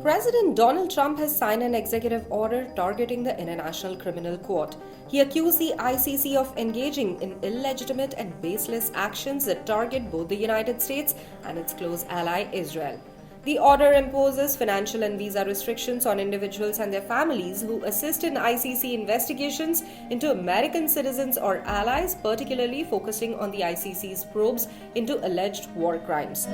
President Donald Trump has signed an executive order targeting the International Criminal Court. He accused the ICC of engaging in illegitimate and baseless actions that target both the United States and its close ally Israel. The order imposes financial and visa restrictions on individuals and their families who assist in ICC investigations into American citizens or allies, particularly focusing on the ICC's probes into alleged war crimes.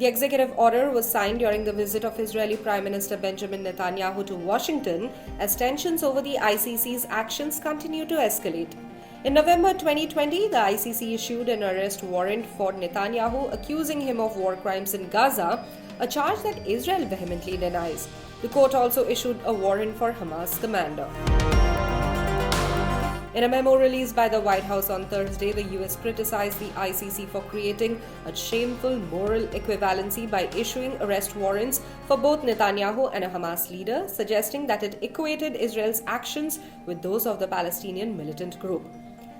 The executive order was signed during the visit of Israeli Prime Minister Benjamin Netanyahu to Washington as tensions over the ICC's actions continue to escalate. In November 2020, the ICC issued an arrest warrant for Netanyahu, accusing him of war crimes in Gaza, a charge that Israel vehemently denies. The court also issued a warrant for Hamas commander. In a memo released by the White House on Thursday, the US criticized the ICC for creating a shameful moral equivalency by issuing arrest warrants for both Netanyahu and a Hamas leader, suggesting that it equated Israel's actions with those of the Palestinian militant group.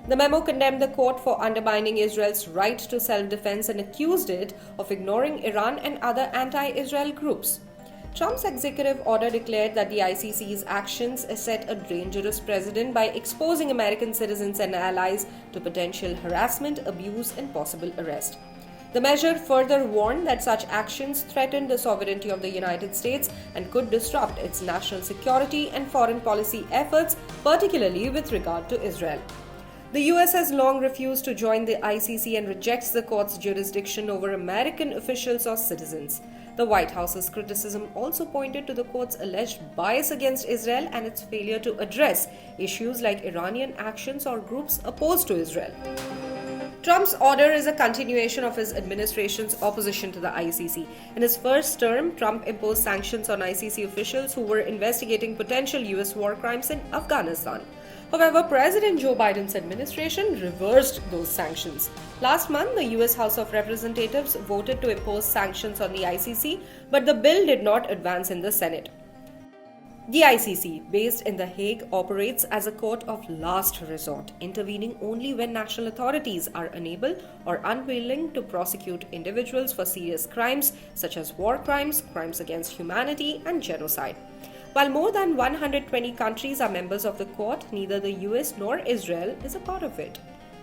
The memo condemned the court for undermining Israel's right to self-defense and accused it of ignoring Iran and other anti-Israel groups. Trump's executive order declared that the ICC's actions set a dangerous precedent by exposing American citizens and allies to potential harassment, abuse, and possible arrest. The measure further warned that such actions threatened the sovereignty of the United States and could disrupt its national security and foreign policy efforts, particularly with regard to Israel. The US has long refused to join the ICC and rejects the court's jurisdiction over American officials or citizens. The White House's criticism also pointed to the court's alleged bias against Israel and its failure to address issues like Iranian actions or groups opposed to Israel. Trump's order is a continuation of his administration's opposition to the ICC. In his first term, Trump imposed sanctions on ICC officials who were investigating potential US war crimes in Afghanistan. However, President Joe Biden's administration reversed those sanctions. Last month, the US House of Representatives voted to impose sanctions on the ICC, but the bill did not advance in the Senate. The ICC, based in The Hague, operates as a court of last resort, intervening only when national authorities are unable or unwilling to prosecute individuals for serious crimes such as war crimes, crimes against humanity, and genocide. While more than 120 countries are members of the court, neither the US nor Israel is a part of it.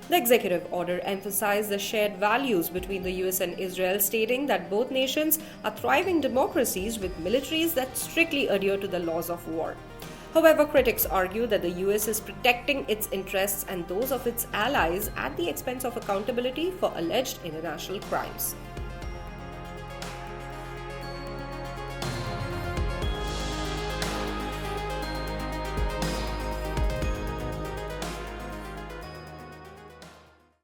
The executive order emphasized the shared values between the US and Israel, stating that both nations are thriving democracies with militaries that strictly adhere to the laws of war. However, critics argue that the US is protecting its interests and those of its allies at the expense of accountability for alleged international crimes.